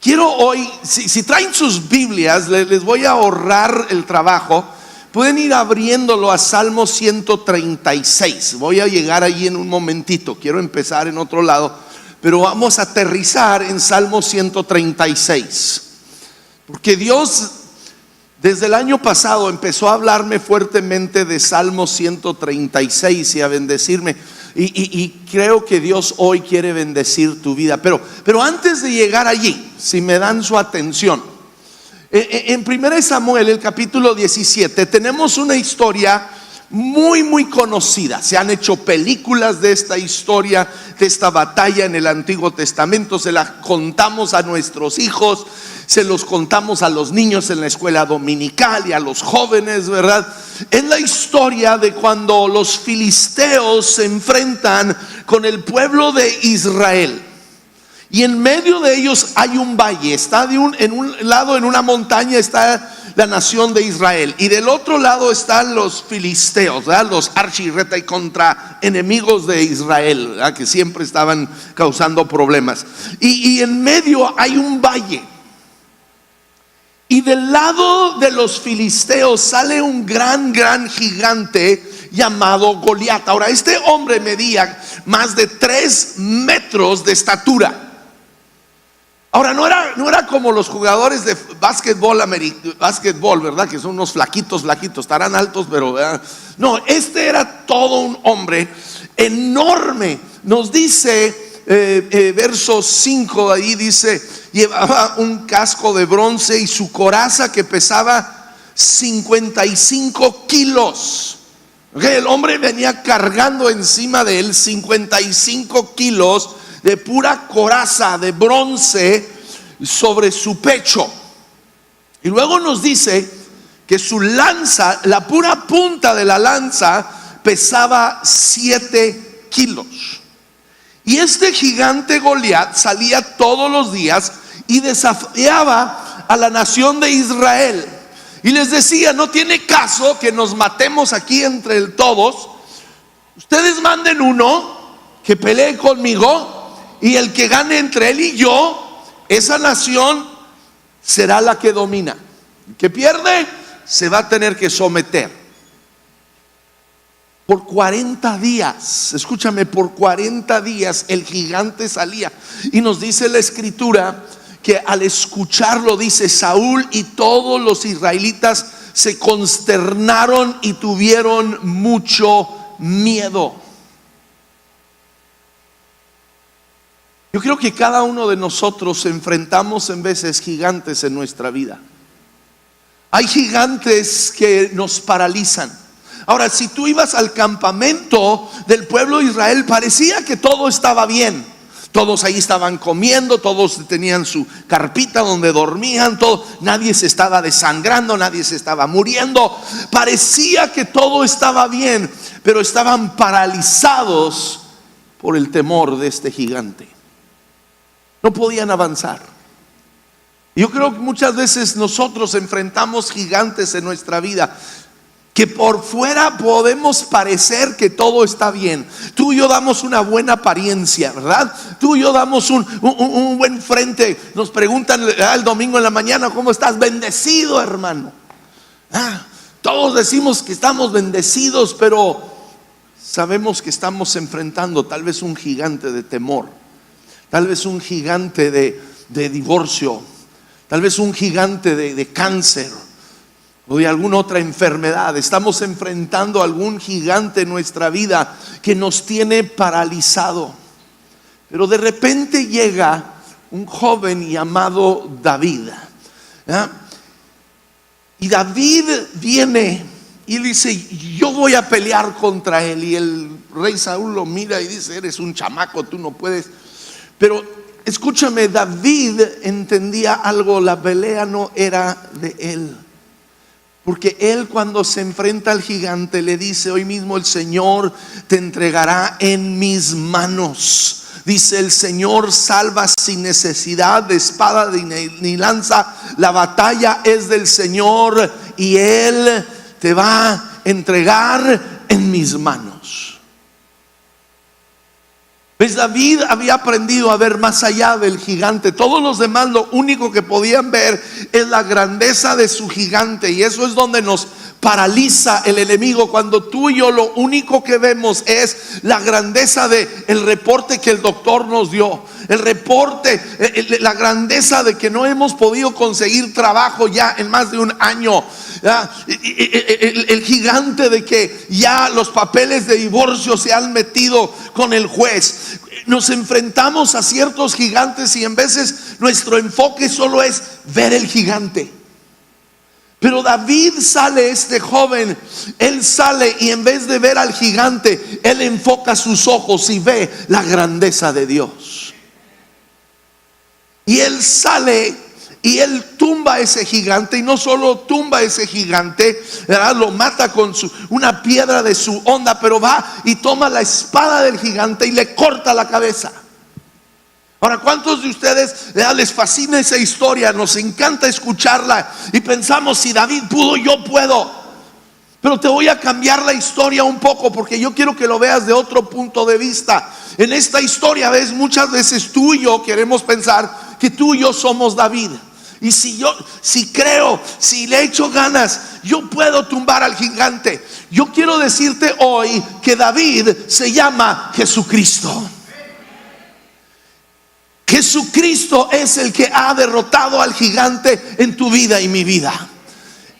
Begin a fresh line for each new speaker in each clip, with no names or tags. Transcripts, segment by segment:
quiero hoy, si traen sus Biblias, les voy a ahorrar el trabajo. Pueden ir abriéndolo a Salmo 136. Voy a llegar allí en un momentito. Quiero empezar en otro lado, pero vamos a aterrizar en Salmo 136. Porque Dios desde el año pasado empezó a hablarme fuertemente de Salmo 136 y a bendecirme. Y creo que Dios hoy quiere bendecir tu vida. Pero antes de llegar allí, si me dan su atención, en 1 Samuel, el capítulo 17, tenemos una historia muy conocida. Se han hecho películas de esta historia, de esta batalla en el Antiguo Testamento. Se la contamos a nuestros hijos, se los contamos a los niños en la escuela dominical y a los jóvenes, ¿verdad? Es la historia de cuando los filisteos se enfrentan con el pueblo de Israel. Y en medio de ellos hay un valle. Está en un lado, en una montaña, está la nación de Israel, y del otro lado están los filisteos, ¿verdad? Los archirreta y contra enemigos de Israel, ¿verdad? Que siempre estaban causando problemas. Y en medio hay un valle. Y del lado de los filisteos sale un gran gigante llamado Goliat. Ahora, este hombre medía más de 3 metros de estatura. Ahora, no era como los jugadores de básquetbol, ¿verdad? Que son unos flaquitos, estarán altos, pero ¿verdad? No, este era todo un hombre enorme. Nos dice verso 5, ahí dice: llevaba un casco de bronce y su coraza que pesaba 55 kilos. El hombre venía cargando encima de él 55 kilos de pura coraza de bronce sobre su pecho. Y luego nos dice que su lanza, la pura punta de la lanza, pesaba 7 kilos. Y este gigante Goliat salía todos los días y desafiaba a la nación de Israel. Y les decía: no tiene caso que nos matemos aquí entre todos. Ustedes manden uno que pelee conmigo, y el que gane entre él y yo, esa nación será la que domina. El que pierde se va a tener que someter. Por 40 días, escúchame, por 40 días el gigante salía. Y nos dice la escritura que al escucharlo, dice, Saúl y todos los israelitas se consternaron y tuvieron mucho miedo. Yo creo que cada uno de nosotros enfrentamos en veces gigantes en nuestra vida. Hay gigantes que nos paralizan. Ahora, si tú ibas al campamento del pueblo de Israel, parecía que todo estaba bien. Todos ahí estaban comiendo, todos tenían su carpita donde dormían, nadie se estaba desangrando, nadie se estaba muriendo. Parecía que todo estaba bien, pero estaban paralizados por el temor de este gigante. No podían avanzar. Yo creo que muchas veces nosotros enfrentamos gigantes en nuestra vida que por fuera podemos parecer que todo está bien. Tú y yo damos una buena apariencia, ¿verdad? Tú y yo damos un buen frente. Nos preguntan el domingo en la mañana: ¿cómo estás? Bendecido, hermano. Todos decimos que estamos bendecidos, pero sabemos que estamos enfrentando tal vez un gigante de temor, tal vez un gigante de divorcio, tal vez un gigante de cáncer o de alguna otra enfermedad. Estamos enfrentando algún gigante en nuestra vida que nos tiene paralizado. Pero de repente llega un joven llamado David, ¿ya? Y David viene y dice: yo voy a pelear contra él. Y el rey Saúl lo mira y dice: eres un chamaco, tú no puedes. Pero escúchame, David entendía algo: la pelea no era de él. Porque él, cuando se enfrenta al gigante, le dice: hoy mismo el Señor te entregará en mis manos. Dice: el Señor salva sin necesidad de espada ni lanza. La batalla es del Señor y Él te va a entregar en mis manos. Pues David había aprendido a ver más allá del gigante. Todos los demás lo único que podían ver es la grandeza de su gigante, y eso es donde nos paraliza el enemigo, cuando tú y yo lo único que vemos es la grandeza de el reporte que el doctor nos dio, el reporte, la grandeza de que no hemos podido conseguir trabajo ya en más de un año, el gigante de que ya los papeles de divorcio se han metido con el juez. Nos enfrentamos a ciertos gigantes y en veces nuestro enfoque solo es ver el gigante. Pero David sale, este joven, él sale y en vez de ver al gigante, él enfoca sus ojos y ve la grandeza de Dios. Y él sale y él tumba a ese gigante, y no solo tumba a ese gigante, ¿verdad? Lo mata con una piedra de su honda, pero va y toma la espada del gigante y le corta la cabeza. Ahora, ¿cuántos de ustedes les fascina esa historia? Nos encanta escucharla y pensamos, si David pudo, yo puedo. Pero te voy a cambiar la historia un poco, porque yo quiero que lo veas de otro punto de vista. En esta historia, ves, muchas veces tú y yo queremos pensar que tú y yo somos David. Y si creo, si le echo ganas, yo puedo tumbar al gigante. Yo quiero decirte hoy que David se llama Jesucristo. Jesucristo es el que ha derrotado al gigante en tu vida y mi vida.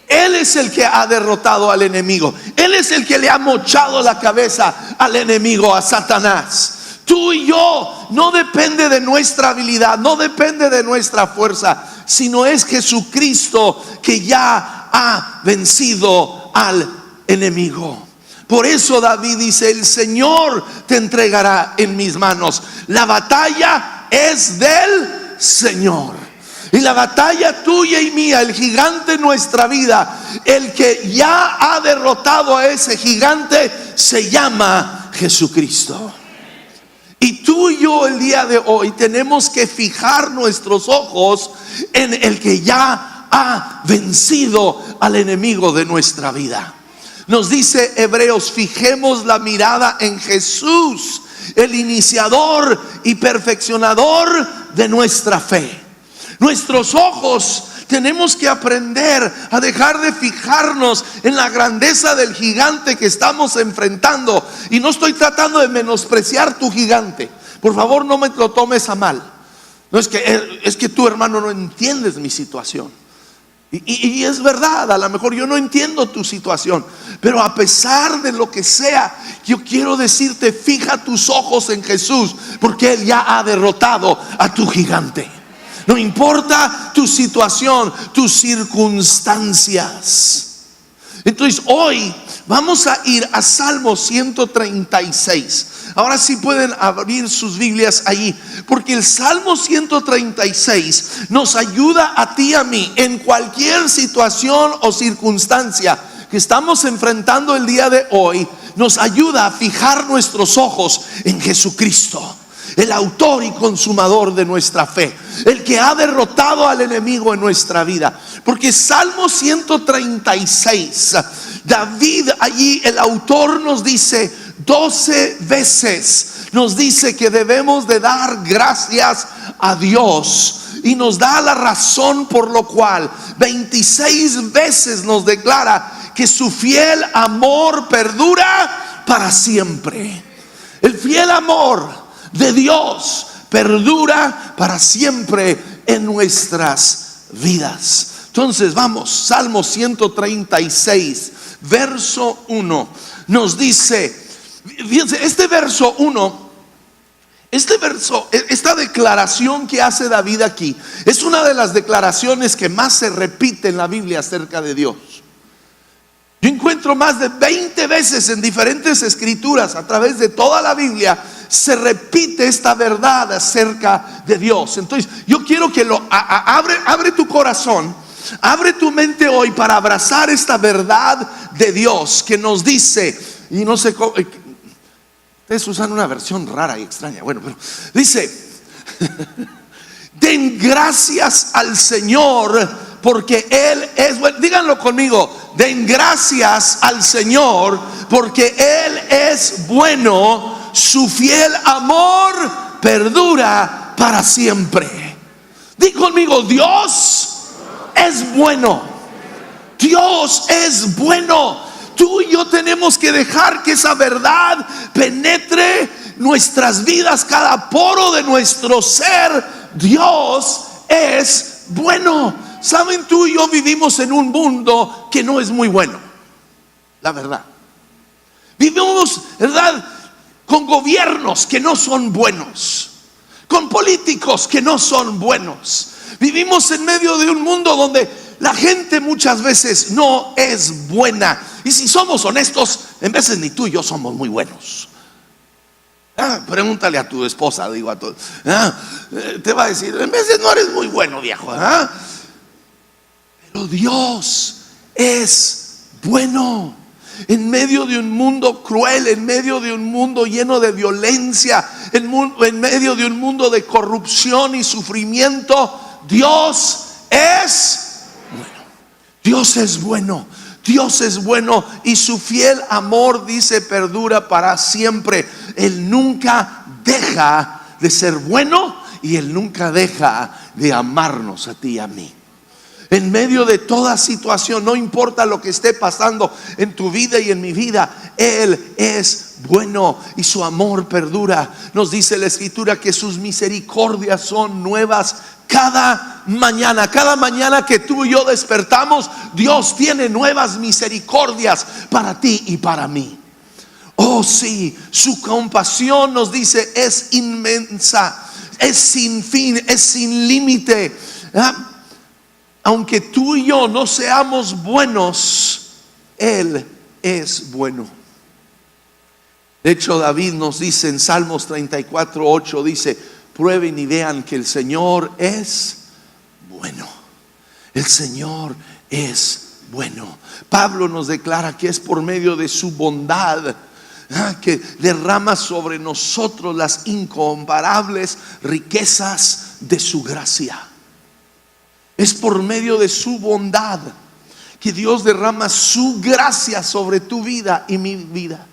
Él es el que ha derrotado al enemigo. Él es el que le ha mochado la cabeza al enemigo, a Satanás. Tú y yo, no depende de nuestra habilidad, no depende de nuestra fuerza, sino es Jesucristo que ya ha vencido al enemigo. Por eso David dice: el Señor te entregará en mis manos. La batalla es del Señor. Y la batalla tuya y mía, el gigante en nuestra vida, el que ya ha derrotado a ese gigante, se llama Jesucristo. Y tú y yo el día de hoy tenemos que fijar nuestros ojos en el que ya ha vencido al enemigo de nuestra vida. Nos dice Hebreos: fijemos la mirada en Jesús, el iniciador y perfeccionador de nuestra fe. Nuestros ojos tenemos que aprender a dejar de fijarnos en la grandeza del gigante que estamos enfrentando. Y no estoy tratando de menospreciar tu gigante, por favor no me lo tomes a mal. No es que tú, hermano, no entiendes mi situación. Y es verdad, a lo mejor yo no entiendo tu situación, pero a pesar de lo que sea, yo quiero decirte: fija tus ojos en Jesús, porque Él ya ha derrotado a tu gigante. No importa tu situación, tus circunstancias. Entonces hoy vamos a ir a Salmo 136. Ahora sí pueden abrir sus Biblias allí, porque el Salmo 136 nos ayuda a ti y a mí en cualquier situación o circunstancia que estamos enfrentando el día de hoy. Nos ayuda a fijar nuestros ojos en Jesucristo, el autor y consumador de nuestra fe, el que ha derrotado al enemigo en nuestra vida. Porque Salmo 136, David allí, el autor nos dice 12 veces, nos dice que debemos de dar gracias a Dios, y nos da la razón por lo cual 26 veces nos declara que su fiel amor perdura para siempre. El fiel amor de Dios perdura para siempre en nuestras vidas. Entonces vamos, Salmo 136, verso 1, nos dice, fíjense, este verso 1, esta declaración que hace David aquí, es una de las declaraciones que más se repite en la Biblia acerca de Dios. Yo encuentro más de 20 veces en diferentes escrituras a través de toda la Biblia se repite esta verdad acerca de Dios. Entonces yo quiero que abre tu corazón, abre tu mente hoy para abrazar esta verdad de Dios que nos dice, y no sé cómo, ustedes usan una versión rara y extraña, bueno, pero dice: den gracias al Señor porque Él es bueno. Díganlo conmigo: den gracias al Señor porque Él es bueno, su fiel amor perdura para siempre. Di conmigo, Dios es bueno. Dios es bueno. Tú y yo tenemos que dejar que esa verdad penetre nuestras vidas, cada poro de nuestro ser. Dios es bueno. Saben, tú y yo vivimos en un mundo que no es muy bueno, la verdad. Vivimos, ¿verdad?, con gobiernos que no son buenos, con políticos que no son buenos. Vivimos en medio de un mundo donde la gente muchas veces no es buena. Y si somos honestos, en veces ni tú y yo somos muy buenos. Pregúntale a tu esposa, digo a tu, te va a decir, en veces no eres muy bueno, viejo. Pero Dios es bueno. En medio de un mundo cruel, en medio de un mundo lleno de violencia, en medio de un mundo de corrupción y sufrimiento, Dios es bueno. Dios es bueno. Dios es bueno y su fiel amor, dice, perdura para siempre. Él nunca deja de ser bueno y Él nunca deja de amarnos a ti y a mí. En medio de toda situación, no importa lo que esté pasando en tu vida y en mi vida, Él es bueno y su amor perdura. Nos dice la Escritura que sus misericordias son nuevas cada mañana. Cada mañana que tú y yo despertamos, Dios tiene nuevas misericordias para ti y para mí. Oh sí, su compasión, nos dice, es inmensa, es sin fin, es sin límite. Aunque tú y yo no seamos buenos, Él es bueno. De hecho, David nos dice en Salmos 34:8, dice: prueben y vean que el Señor es bueno. El Señor es bueno. Pablo nos declara que es por medio de su bondad que derrama sobre nosotros las incomparables riquezas de su gracia. Es por medio de su bondad que Dios derrama su gracia sobre tu vida y mi vida.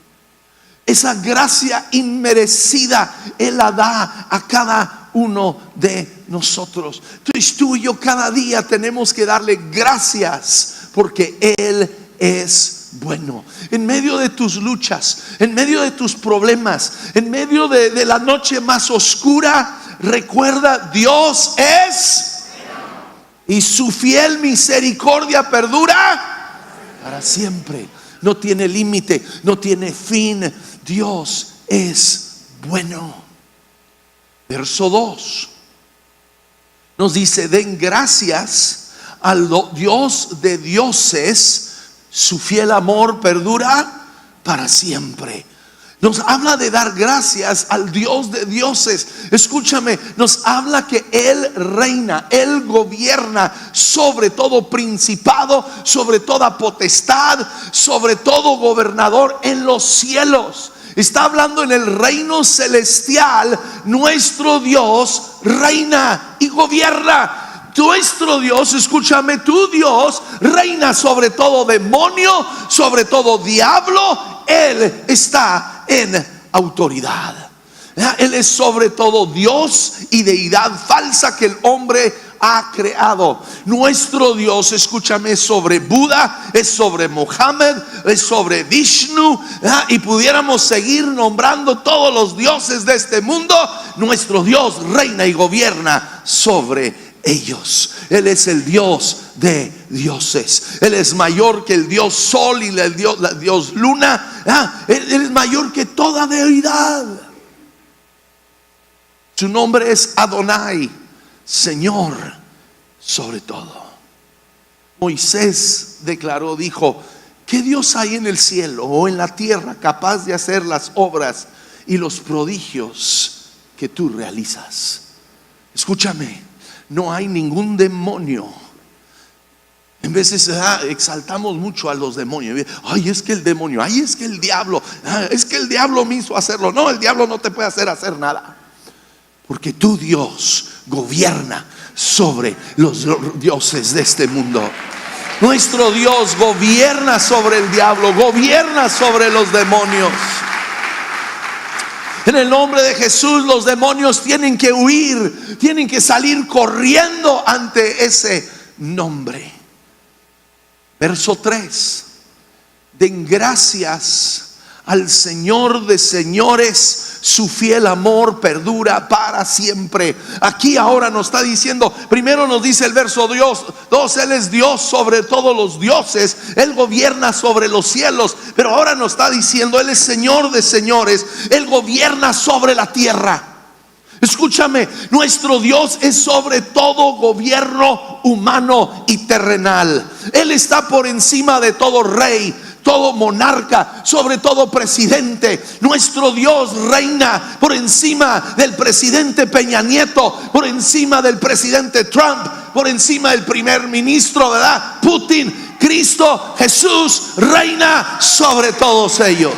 Esa gracia inmerecida Él la da a cada uno de nosotros. Entonces tú y yo cada día tenemos que darle gracias porque Él es bueno. En medio de tus luchas, en medio de tus problemas, en medio de la noche más oscura, recuerda, Dios es y su fiel misericordia perdura para siempre. No tiene límite, no tiene fin. Dios es bueno. Verso 2 nos dice: den gracias al Dios de dioses, su fiel amor perdura para siempre. Nos habla de dar gracias al Dios de dioses. Escúchame, nos habla que Él reina, Él gobierna sobre todo principado, sobre toda potestad, sobre todo gobernador en los cielos. Está hablando en el reino celestial. Nuestro Dios reina y gobierna. Nuestro Dios, escúchame, tu Dios reina sobre todo demonio, sobre todo diablo. Él está en autoridad. Él es sobre todo Dios y deidad falsa que el hombre ha creado. Nuestro Dios, escúchame, es sobre Buda, es sobre Mohammed, es sobre Vishnu, y pudiéramos seguir nombrando todos los dioses de este mundo. Nuestro Dios reina y gobierna sobre ellos. Él es el Dios de dioses. Él es mayor que el Dios Sol y el Dios Luna. Él es mayor que toda deidad. Su nombre es Adonai, Señor sobre todo. Moisés declaró, dijo: ¿qué Dios hay en el cielo o en la tierra capaz de hacer las obras y los prodigios que tú realizas? Escúchame, no hay ningún demonio. En veces exaltamos mucho a los demonios. Ay, es que el demonio, ay, es que el diablo, es que el diablo me hizo hacerlo. No, el diablo no te puede hacer nada, porque tu Dios gobierna sobre los dioses de este mundo. Nuestro Dios gobierna sobre el diablo, gobierna sobre los demonios. En el nombre de Jesús los demonios tienen que huir, tienen que salir corriendo ante ese nombre. Verso 3. Den gracias al Señor de señores, su fiel amor perdura para siempre. Aquí ahora nos está diciendo, primero nos dice el verso 2, Él es Dios sobre todos los dioses, Él gobierna sobre los cielos. Pero ahora nos está diciendo, Él es Señor de señores, Él gobierna sobre la tierra. Escúchame, nuestro Dios es sobre todo gobierno humano y terrenal. Él está por encima de todo rey, todo monarca, sobre todo presidente. Nuestro Dios reina por encima del presidente Peña Nieto, por encima del presidente Trump, por encima del primer ministro, ¿verdad?, Putin. Cristo Jesús reina sobre todos ellos.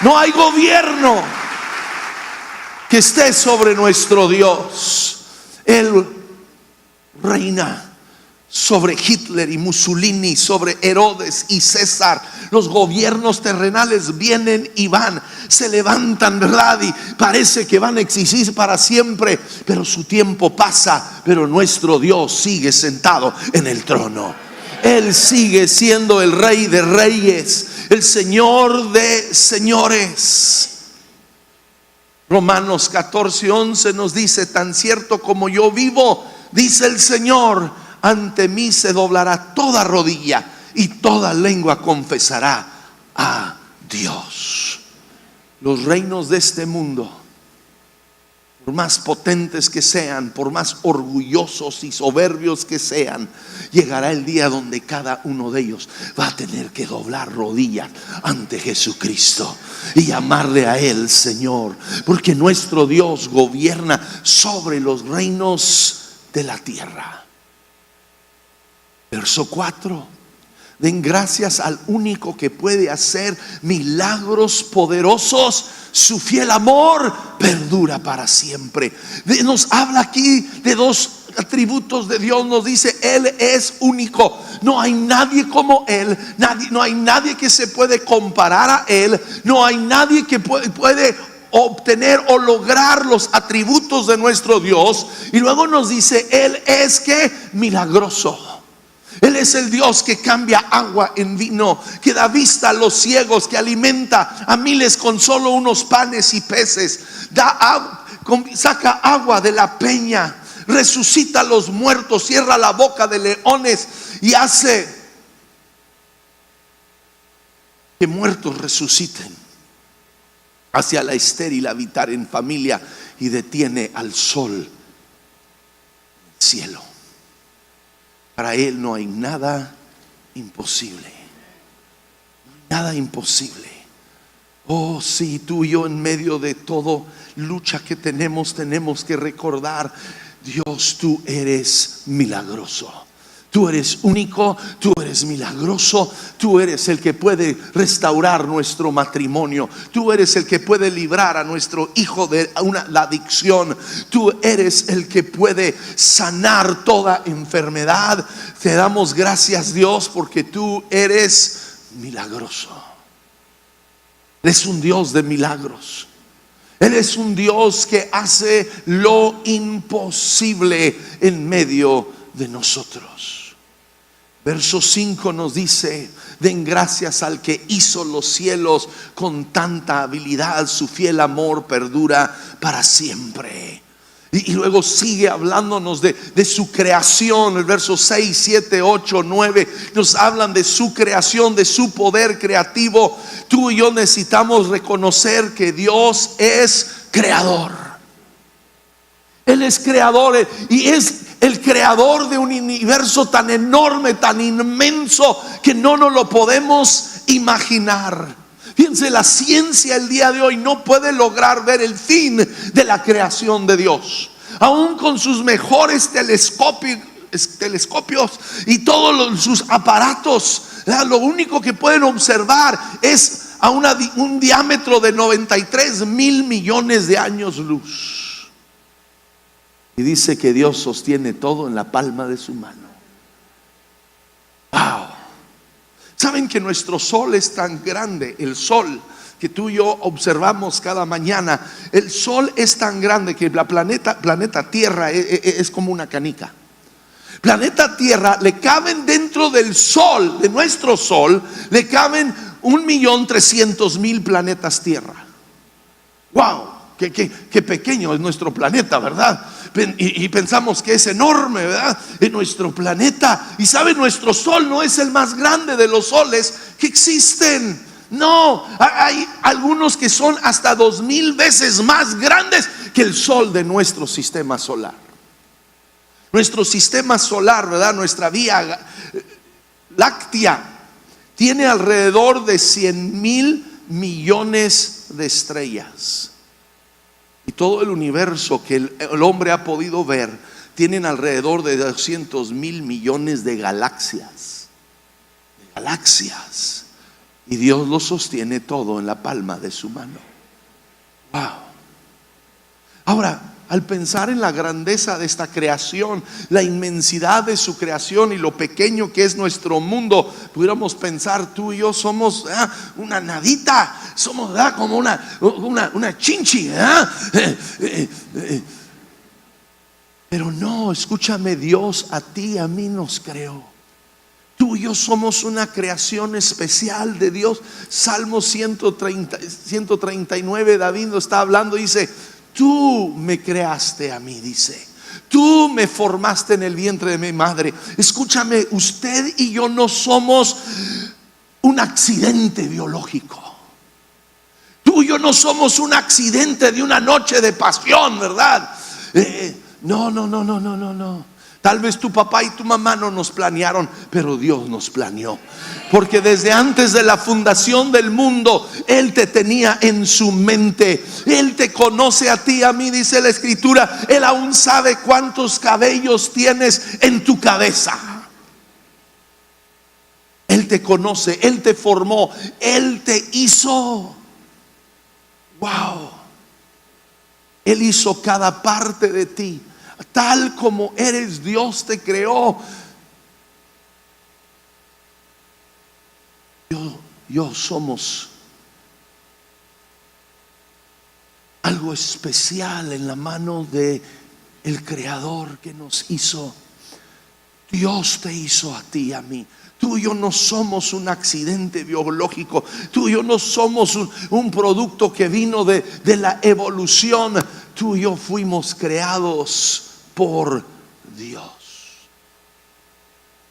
No hay gobierno que esté sobre nuestro Dios. Él reina sobre Hitler y Mussolini, sobre Herodes y César. Los gobiernos terrenales vienen y van, se levantan, ¿verdad? Y parece que van a existir para siempre, pero su tiempo pasa. Pero nuestro Dios sigue sentado en el trono. Él sigue siendo el Rey de reyes, el Señor de señores. Romanos 14:11 nos dice: tan cierto como yo vivo, dice el Señor, ante mí se doblará toda rodilla y toda lengua confesará a Dios. Los reinos de este mundo, por más potentes que sean, por más orgullosos y soberbios que sean, llegará el día donde cada uno de ellos va a tener que doblar rodillas ante Jesucristo y llamarle a Él Señor, porque nuestro Dios gobierna sobre los reinos de la tierra. Verso 4. Den gracias al único que puede hacer milagros poderosos. Su fiel amor perdura para siempre. Nos habla aquí de dos atributos de Dios. Nos dice: Él es único. No hay nadie como Él. No hay nadie que se puede comparar a Él. No hay nadie que puede obtener o lograr los atributos de nuestro Dios. Y luego nos dice: Él es milagroso. Él es el Dios que cambia agua en vino, que da vista a los ciegos, que alimenta a miles con solo unos panes y peces, saca agua de la peña, resucita a los muertos, cierra la boca de leones y hace que muertos resuciten. Hace a la estéril habitar en familia y detiene al sol en el cielo. Para Él no hay nada imposible. Nada imposible. Oh, sí, tú y yo en medio de todo lucha que tenemos que recordar: Dios, tú eres milagroso. Tú eres único, tú eres milagroso. Tú eres el que puede restaurar nuestro matrimonio. Tú eres el que puede librar a nuestro hijo de la adicción. Tú eres el que puede sanar toda enfermedad. Te damos gracias, Dios, porque tú eres milagroso. Eres un Dios de milagros. Él es un Dios que hace lo imposible en medio de nosotros. Verso 5 nos dice: den gracias al que hizo los cielos con tanta habilidad, su fiel amor perdura para siempre. Y luego sigue hablándonos de su creación. El verso 6, 7, 8, 9 nos hablan de su creación, de su poder creativo. Tú y yo necesitamos reconocer que Dios es creador. Él es creador y es el creador de un universo tan enorme, tan inmenso, que no nos lo podemos imaginar. Fíjense, la ciencia el día de hoy no puede lograr ver el fin de la creación de Dios. Aún con sus mejores telescopios y todos sus aparatos, lo único que pueden observar es a un diámetro de 93 mil millones de años luz. Y dice que Dios sostiene todo en la palma de su mano. ¡Wow! ¿Saben que nuestro sol es tan grande? El sol que tú y yo observamos cada mañana. El sol es tan grande que la planeta Tierra es como una canica. Planeta Tierra, le caben dentro del sol, de nuestro sol, le caben 1.300.000 planetas Tierra. ¡Wow! Qué pequeño es nuestro planeta, ¿verdad? Y pensamos que es enorme, ¿verdad? En nuestro planeta. Y sabe, nuestro sol no es el más grande de los soles que existen. No, hay algunos que son hasta 2.000 veces más grandes que el sol de nuestro sistema solar. Nuestro sistema solar, ¿verdad? Nuestra vía láctea tiene alrededor de 100.000 millones de estrellas. Y todo el universo que el hombre ha podido ver tienen alrededor de 200.000 millones de galaxias. Y Dios lo sostiene todo en la palma de su mano. Wow. Ahora, al pensar en la grandeza de esta creación, la inmensidad de su creación y lo pequeño que es nuestro mundo, pudiéramos pensar, tú y yo somos una nadita, somos como una chinchi. Pero no, escúchame, Dios a ti y a mí nos creó. Tú y yo somos una creación especial de Dios. Salmo 139, David nos está hablando, dice: tú me creaste a mí, dice. Tú me formaste en el vientre de mi madre. Escúchame, usted y yo no somos un accidente biológico. Tú y yo no somos un accidente de una noche de pasión, ¿verdad? No. Tal vez tu papá y tu mamá no nos planearon, pero Dios nos planeó. Porque desde antes de la fundación del mundo, Él te tenía en su mente. Él te conoce a ti, a mí, dice la Escritura. Él aún sabe cuántos cabellos tienes en tu cabeza. Él te conoce, Él te formó, Él te hizo. Wow. Él hizo cada parte de ti. Tal como eres, Dios te creó. Yo somos algo especial en la mano de el Creador que nos hizo. Dios te hizo a ti y a mí. Tú y yo no somos un accidente biológico. Tú y yo no somos un producto que vino de la evolución. Tú y yo fuimos creados por Dios.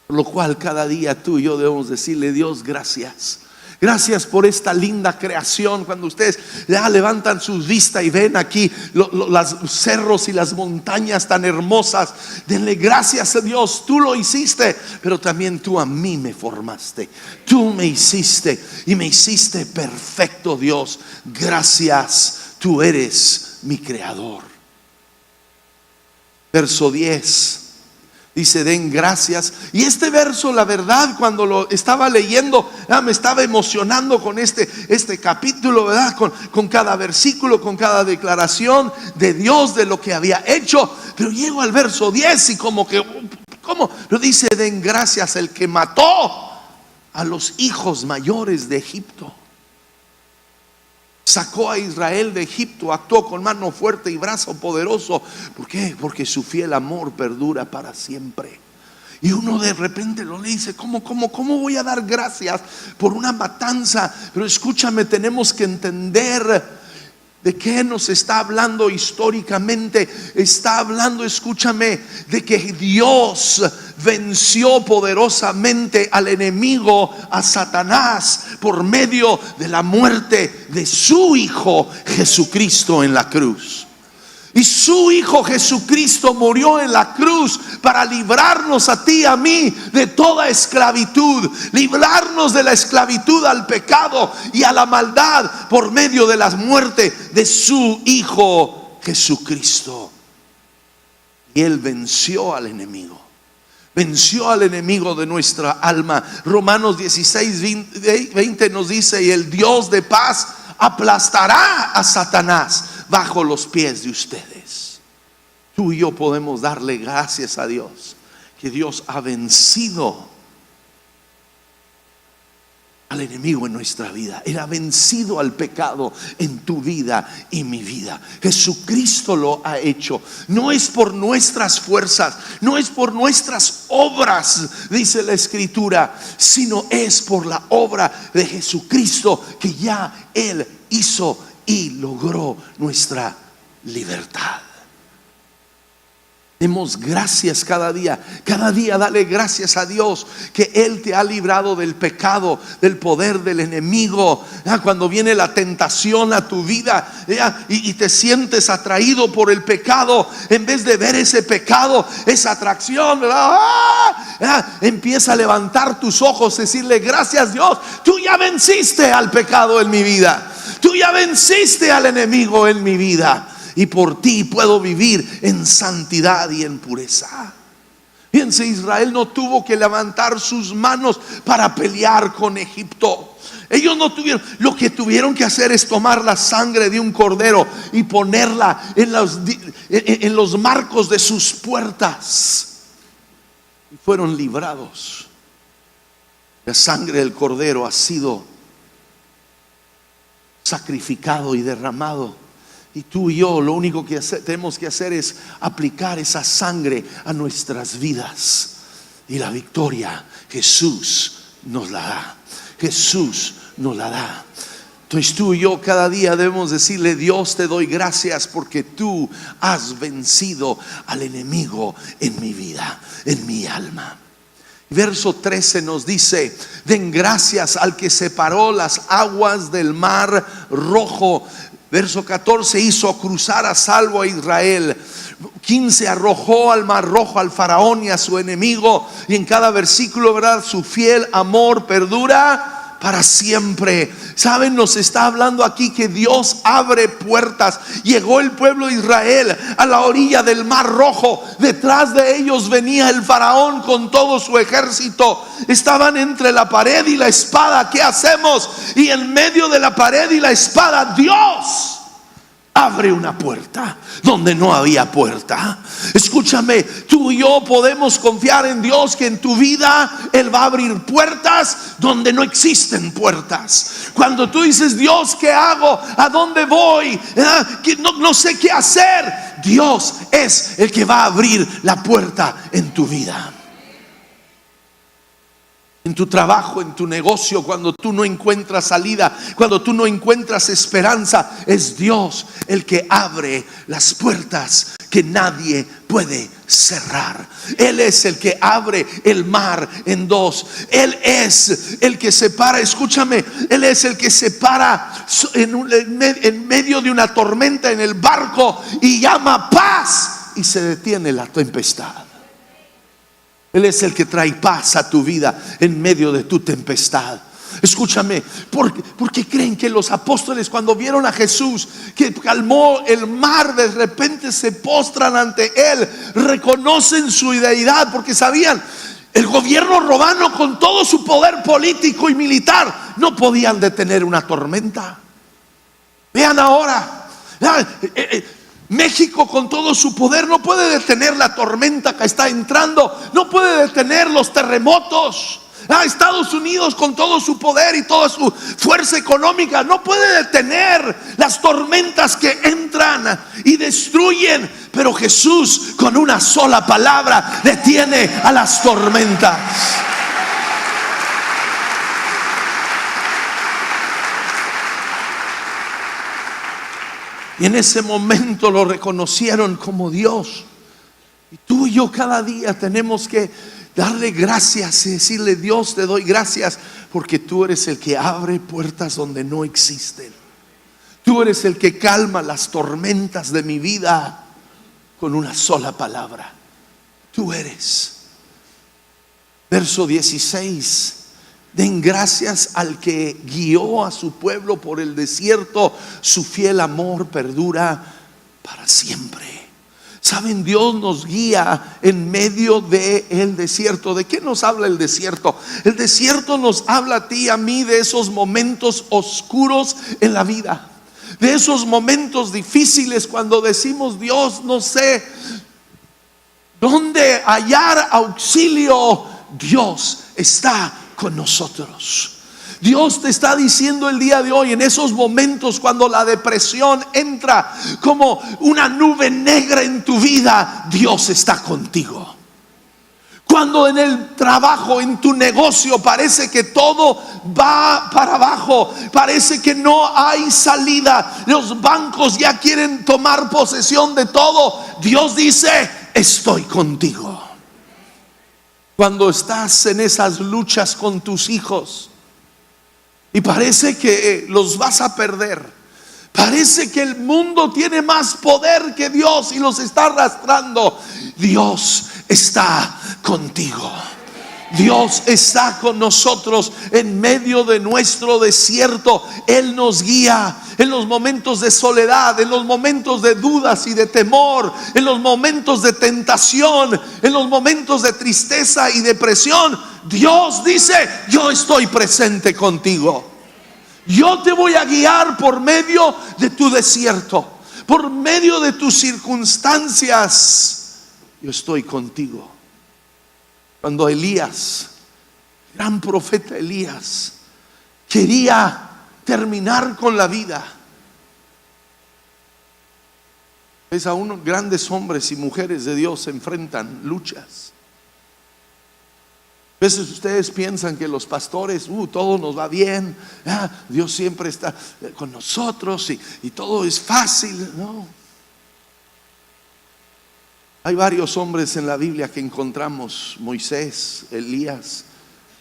Por lo cual cada día tú y yo debemos decirle: Dios, gracias. Gracias por esta linda creación. Cuando ustedes levantan sus vistas y ven aquí los cerros y las montañas tan hermosas, denle gracias a Dios. Tú lo hiciste, pero también tú a mí me formaste. Tú me hiciste y me hiciste perfecto, Dios. Gracias, tú eres mi creador. Verso 10 dice: den gracias. Y este verso, la verdad, cuando lo estaba leyendo, me estaba emocionando con este capítulo, ¿verdad? Con cada versículo, con cada declaración de Dios, de lo que había hecho. Pero llego al verso 10 y ¿cómo? Lo dice: den gracias el que mató a los hijos mayores de Egipto. Sacó a Israel de Egipto, actuó con mano fuerte y brazo poderoso. ¿Por qué? Porque su fiel amor perdura para siempre. Y uno de repente lo le dice: ¿Cómo voy a dar gracias por una matanza? Pero escúchame, tenemos que entender de qué nos está hablando históricamente. Está hablando, escúchame, de que Dios venció poderosamente al enemigo, a Satanás, por medio de la muerte de su Hijo Jesucristo en la cruz. Y su Hijo Jesucristo murió en la cruz para librarnos a ti y a mí de toda esclavitud, librarnos de la esclavitud al pecado y a la maldad por medio de la muerte de su Hijo Jesucristo. Y Él venció al enemigo. Venció al enemigo de nuestra alma. Romanos 16:20 nos dice: y el Dios de paz aplastará a Satanás bajo los pies de ustedes. Tú y yo podemos darle gracias a Dios que Dios ha vencido al enemigo en nuestra vida. Él ha vencido al pecado en tu vida y mi vida. Jesucristo lo ha hecho. No es por nuestras fuerzas, no es por nuestras obras, dice la Escritura, sino es por la obra de Jesucristo que ya Él hizo y logró nuestra libertad. Demos gracias cada día. Cada día dale gracias a Dios que Él te ha librado del pecado, del poder del enemigo. Cuando viene la tentación a tu vida y te sientes atraído por el pecado, en vez de ver ese pecado, esa atracción, empieza a levantar tus ojos, decirle: gracias Dios, tú ya venciste al pecado en mi vida, tú ya venciste al enemigo en mi vida, y por ti puedo vivir en santidad y en pureza. Fíjense, Israel no tuvo que levantar sus manos para pelear con Egipto. Ellos no tuvieron, lo que tuvieron que hacer es tomar la sangre de un cordero y ponerla en los marcos de sus puertas, y fueron librados. La sangre del cordero ha sido sacrificado y derramado, y tú y yo lo único que tenemos que hacer es aplicar esa sangre a nuestras vidas, y la victoria Jesús nos la da. Jesús nos la da. Entonces tú y yo cada día debemos decirle: Dios, te doy gracias porque tú has vencido al enemigo en mi vida, en mi alma. Verso 13 nos dice: den gracias al que separó las aguas del mar rojo. Verso 14: hizo cruzar a salvo a Israel. 15: arrojó al mar rojo al faraón y a su enemigo. Y en cada versículo, ¿verdad?, su fiel amor perdura para siempre. Saben, nos está hablando aquí que Dios abre puertas. Llegó el pueblo de Israel a la orilla del mar rojo. Detrás de ellos venía el faraón con todo su ejército. Estaban entre la pared y la espada. ¿Qué hacemos? Y en medio de la pared y la espada, Dios abre una puerta donde no había puerta. Escúchame, tú y yo podemos confiar en Dios que en tu vida Él va a abrir puertas donde no existen puertas. Cuando tú dices: Dios, ¿qué hago? ¿A dónde voy? No sé qué hacer. Dios es el que va a abrir la puerta en tu vida. En tu trabajo, en tu negocio, cuando tú no encuentras salida, cuando tú no encuentras esperanza, es Dios el que abre las puertas que nadie puede cerrar. Él es el que abre el mar en dos. Él es el que separa, escúchame, Él es el que separa en medio de una tormenta en el barco y llama paz, y se detiene la tempestad. Él es el que trae paz a tu vida en medio de tu tempestad. Escúchame, ¿por qué creen que los apóstoles, cuando vieron a Jesús que calmó el mar, de repente se postran ante Él, reconocen su deidad? Porque sabían, el gobierno romano con todo su poder político y militar no podían detener una tormenta. Vean ahora, México con todo su poder no puede detener la tormenta que está entrando, no puede detener los terremotos. Estados Unidos con todo su poder y toda su fuerza económica no puede detener las tormentas que entran y destruyen. Pero Jesús con una sola palabra detiene a las tormentas. Y en ese momento lo reconocieron como Dios. Y tú y yo cada día tenemos que darle gracias y decirle: Dios, te doy gracias porque tú eres el que abre puertas donde no existen. Tú eres el que calma las tormentas de mi vida con una sola palabra. Tú eres. Verso 16: den gracias al que guió a su pueblo por el desierto. Su fiel amor perdura para siempre. Saben, Dios nos guía en medio del desierto. ¿De qué nos habla el desierto? El desierto nos habla a ti y a mí de esos momentos oscuros en la vida, de esos momentos difíciles cuando decimos: Dios, no sé dónde hallar auxilio. Dios está con nosotros. Dios te está diciendo el día de hoy, en esos momentos cuando la depresión entra como una nube negra en tu vida, Dios está contigo. Cuando en el trabajo, en tu negocio, parece que todo va para abajo, parece que no hay salida, los bancos ya quieren tomar posesión de todo, Dios dice: estoy contigo. Cuando estás en esas luchas con tus hijos y parece que los vas a perder, parece que el mundo tiene más poder que Dios y los está arrastrando, Dios está contigo. Dios está con nosotros en medio de nuestro desierto. Él nos guía en los momentos de soledad, en los momentos de dudas y de temor, en los momentos de tentación, en los momentos de tristeza y depresión. Dios dice: yo estoy presente contigo. Yo te voy a guiar por medio de tu desierto, por medio de tus circunstancias. Yo estoy contigo. Cuando Elías, gran profeta Elías, quería terminar con la vida, es aún grandes hombres y mujeres de Dios se enfrentan luchas. A veces ustedes piensan que los pastores, todo nos va bien, Dios siempre está con nosotros y todo es fácil. No. Hay varios hombres en la Biblia que encontramos: Moisés, Elías,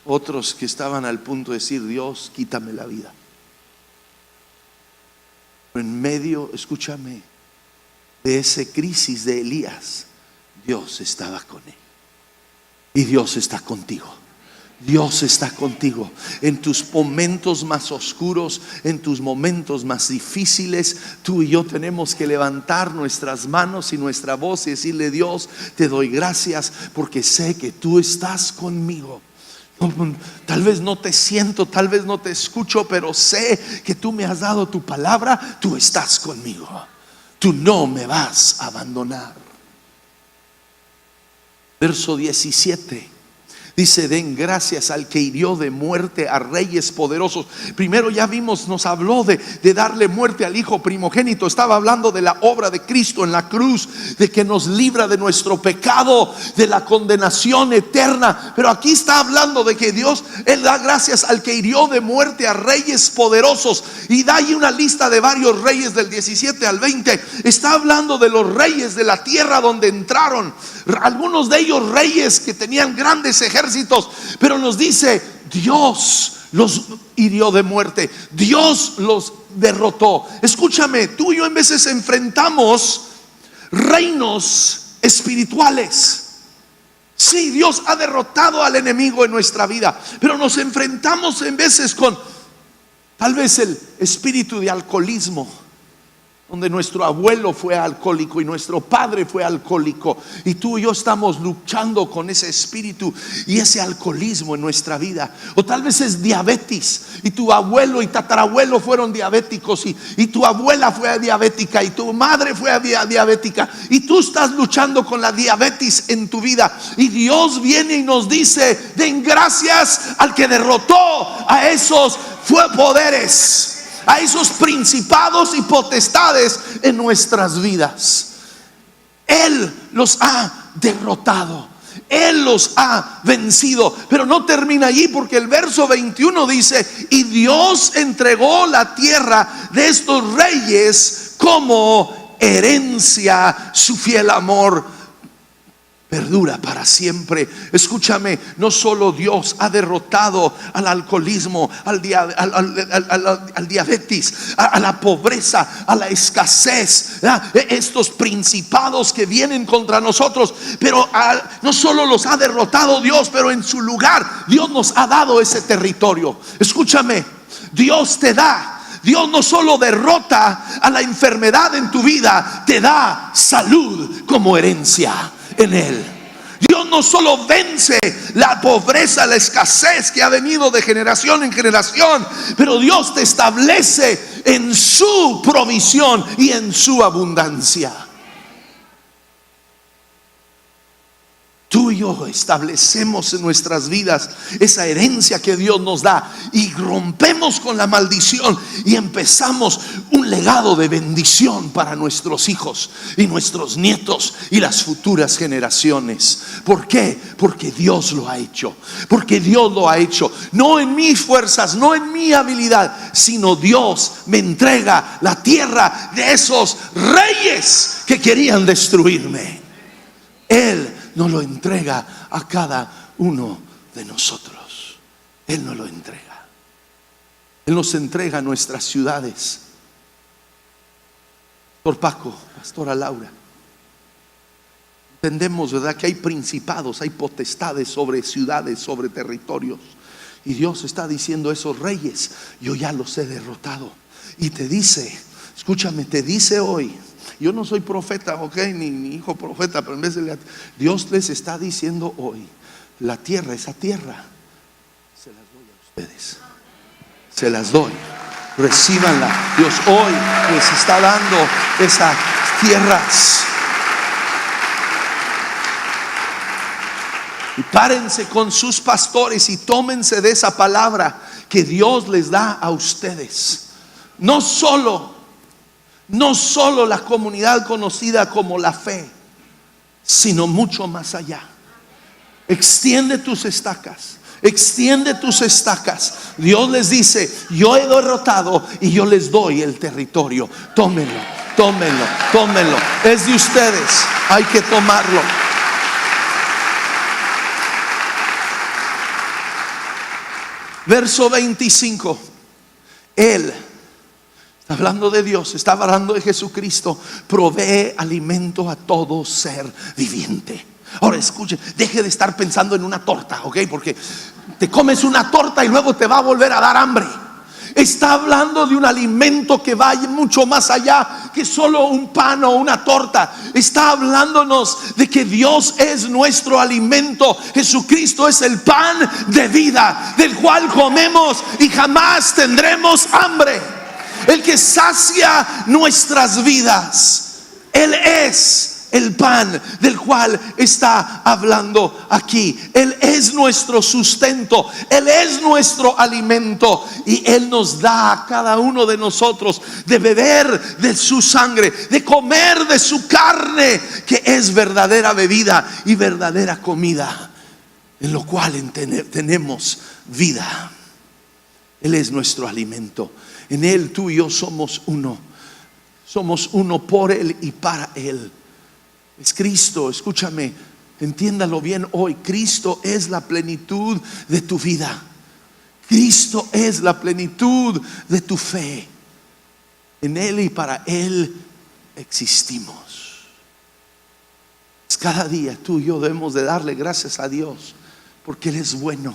otros que estaban al punto de decir: Dios, quítame la vida. Pero en medio, escúchame, de esa crisis de Elías, Dios estaba con él. Y Dios está contigo. Dios está contigo en tus momentos más oscuros, en tus momentos más difíciles. Tú y yo tenemos que levantar nuestras manos y nuestra voz y decirle: Dios, te doy gracias porque sé que tú estás conmigo. Tal vez no te siento, tal vez no te escucho, pero sé que tú me has dado tu palabra. Tú estás conmigo. Tú no me vas a abandonar. Verso 17 dice: den gracias al que hirió de muerte a reyes poderosos. Primero ya vimos, nos habló de darle muerte al hijo primogénito. Estaba hablando de la obra de Cristo en la cruz, de que nos libra de nuestro pecado, de la condenación eterna. Pero aquí está hablando de que Dios, Él da gracias al que hirió de muerte a reyes poderosos. Y da ahí una lista de varios reyes del 17 al 20. Está hablando de los reyes de la tierra donde entraron. Algunos de ellos reyes que tenían grandes ejércitos, pero nos dice: Dios los hirió de muerte, Dios los derrotó. Escúchame, tú y yo en veces enfrentamos reinos espirituales. Sí, Dios ha derrotado al enemigo en nuestra vida, pero nos enfrentamos en veces con tal vez el espíritu de alcoholismo, donde nuestro abuelo fue alcohólico y nuestro padre fue alcohólico, y tú y yo estamos luchando con ese espíritu y ese alcoholismo en nuestra vida. O tal vez es diabetes, y tu abuelo y tatarabuelo fueron diabéticos, y tu abuela fue diabética, y tu madre fue diabética, y tú estás luchando con la diabetes en tu vida. Y Dios viene y nos dice: den gracias al que derrotó a esos poderes, a esos principados y potestades en nuestras vidas. Él los ha derrotado, Él los ha vencido. Pero no termina allí, porque el verso 21 dice: y Dios entregó la tierra de estos reyes como herencia. Su fiel amor perdura para siempre. Escúchame, no solo Dios ha derrotado al alcoholismo, al diabetes, a la pobreza, a la escasez, estos principados que vienen contra nosotros, pero no solo los ha derrotado Dios, pero en su lugar Dios nos ha dado ese territorio. Escúchame, Dios te da. Dios no solo derrota a la enfermedad en tu vida, te da salud como herencia en Él. Dios no solo vence la pobreza, la escasez que ha venido de generación en generación, pero Dios te establece en su provisión y en su abundancia. Tú y y yo establecemos en nuestras vidas esa herencia que Dios nos da y rompemos con la maldición y empezamos un legado de bendición para nuestros hijos y nuestros nietos y las futuras generaciones. ¿Por qué? Porque Dios lo ha hecho. Porque Dios lo ha hecho. No en mis fuerzas, no en mi habilidad, sino Dios me entrega la tierra de esos reyes que querían destruirme. Él nos lo entrega a cada uno de nosotros. Él nos lo entrega. Él nos entrega nuestras ciudades. Pastor Paco, Pastora Laura, entendemos, ¿verdad?, que hay principados, hay potestades sobre ciudades, sobre territorios. Y Dios está diciendo: esos reyes yo ya los he derrotado. Y te dice, escúchame, te dice hoy, yo no soy profeta, ok, ni mi hijo profeta, pero en vez de Dios les está diciendo hoy: la tierra, esa tierra, se las doy a ustedes. Se las doy. Recíbanla. Dios hoy les está dando esas tierras. Y párense con sus pastores y tómense de esa palabra que Dios les da a ustedes. No solo la comunidad conocida como la fe, sino mucho más allá. Extiende tus estacas. Extiende tus estacas. Dios les dice: yo he derrotado y yo les doy el territorio. Tómenlo, tómenlo, tómenlo. Es de ustedes, hay que tomarlo. Verso 25. Él, está hablando de Dios, está hablando de Jesucristo, provee alimento a todo ser viviente. Ahora escuche, deje de estar pensando en una torta, ok, porque te comes una torta y luego te va a volver a dar hambre. Está hablando de un alimento que va mucho más allá que solo un pan o una torta. Está hablándonos de que Dios es nuestro alimento. Jesucristo es el pan de vida, del cual comemos y jamás tendremos hambre. El que sacia nuestras vidas. Él es el pan del cual está hablando aquí. Él es nuestro sustento. Él es nuestro alimento. Y Él nos da a cada uno de nosotros de beber de su sangre, de comer de su carne, que es verdadera bebida y verdadera comida, en lo cual tenemos vida. Él es nuestro alimento. En Él tú y yo somos uno. Somos uno por Él y para Él. Es Cristo, escúchame, entiéndalo bien hoy. Cristo es la plenitud de tu vida. Cristo es la plenitud de tu fe. En Él y para Él existimos. Cada día tú y yo debemos de darle gracias a Dios, porque Él es bueno,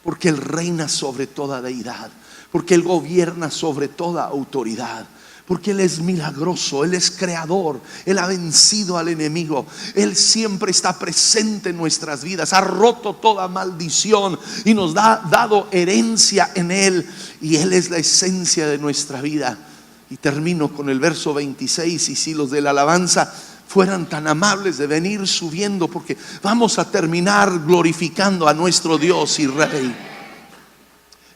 porque Él reina sobre toda deidad, porque Él gobierna sobre toda autoridad, porque Él es milagroso, Él es creador, Él ha vencido al enemigo, Él siempre está presente en nuestras vidas, ha roto toda maldición y nos ha dado herencia en Él, y Él es la esencia de nuestra vida. Y termino con el verso 26, y si los de la alabanza fueran tan amables de venir subiendo, porque vamos a terminar glorificando a nuestro Dios y Rey.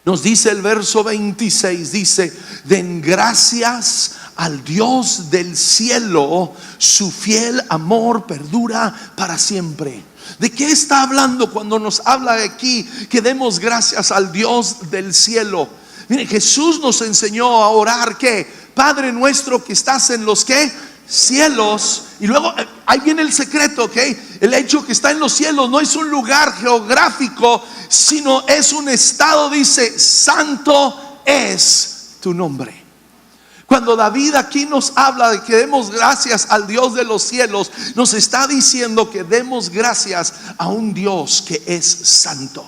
Nos dice el verso 26, dice: den gracias al Dios del cielo, su fiel amor perdura para siempre. ¿De qué está hablando cuando nos habla de aquí que demos gracias al Dios del cielo? Mire, Jesús nos enseñó a orar que: Padre nuestro que estás en los ¿qué? Cielos. Y luego ahí viene el secreto, ¿ok? El hecho que está en los cielos no es un lugar geográfico, sino es un estado. Dice: santo es tu nombre. Cuando David aquí nos habla de que demos gracias al Dios de los cielos, nos está diciendo que demos gracias a un Dios que es santo.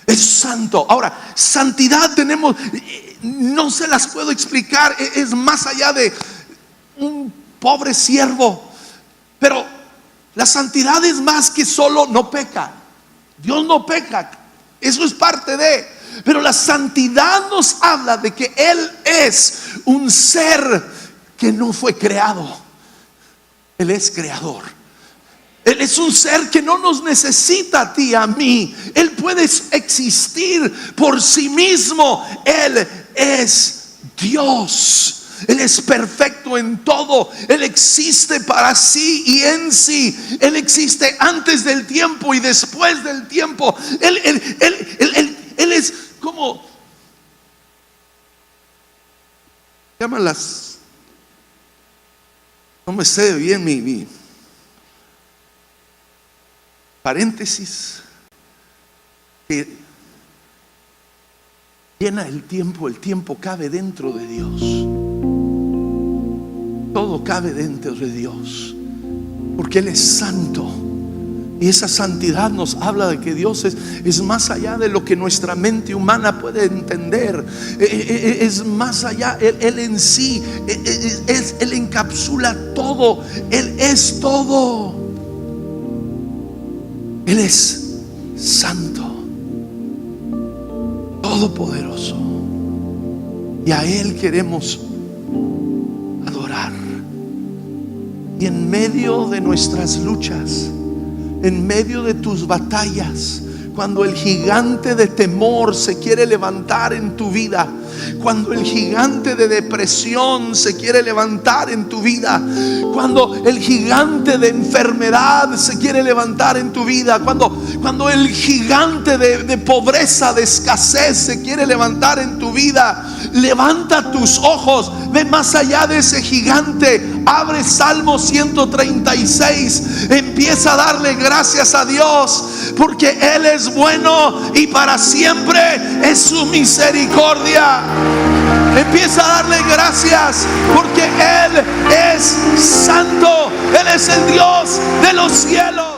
Es santo. Ahora, santidad tenemos, no se las puedo explicar, es más allá de un pobre siervo. Pero la santidad es más que solo no peca. Dios no peca, eso es parte de. Pero la santidad nos habla de que Él es un ser que no fue creado. Él es creador. Él es un ser que no nos necesita a ti, a mí. Él puede existir por sí mismo. Él es Dios. Él es perfecto en todo. Él existe para sí y en sí. Él existe antes del tiempo y después del tiempo. Él es como, llaman las, no me sé bien mi paréntesis, que llena el tiempo cabe dentro de Dios. Todo cabe dentro de Dios, porque Él es santo. Y esa santidad nos habla de que Dios es más allá de lo que nuestra mente humana puede entender. Es más allá. Él en sí, Él encapsula todo. Él es todo. Él es santo, todopoderoso. Y a Él queremos adorar. Y en medio de nuestras luchas, en medio de tus batallas, cuando el gigante de temor se quiere levantar en tu vida, cuando el gigante de depresión se quiere levantar en tu vida, cuando el gigante de enfermedad se quiere levantar en tu vida, cuando el gigante de pobreza, de escasez se quiere levantar en tu vida, levanta tus ojos, ve más allá de ese gigante. Abre Salmo 136, empieza a darle gracias a Dios, porque Él es bueno y para siempre es su misericordia. Empieza a darle gracias porque Él es santo. Él es el Dios de los cielos.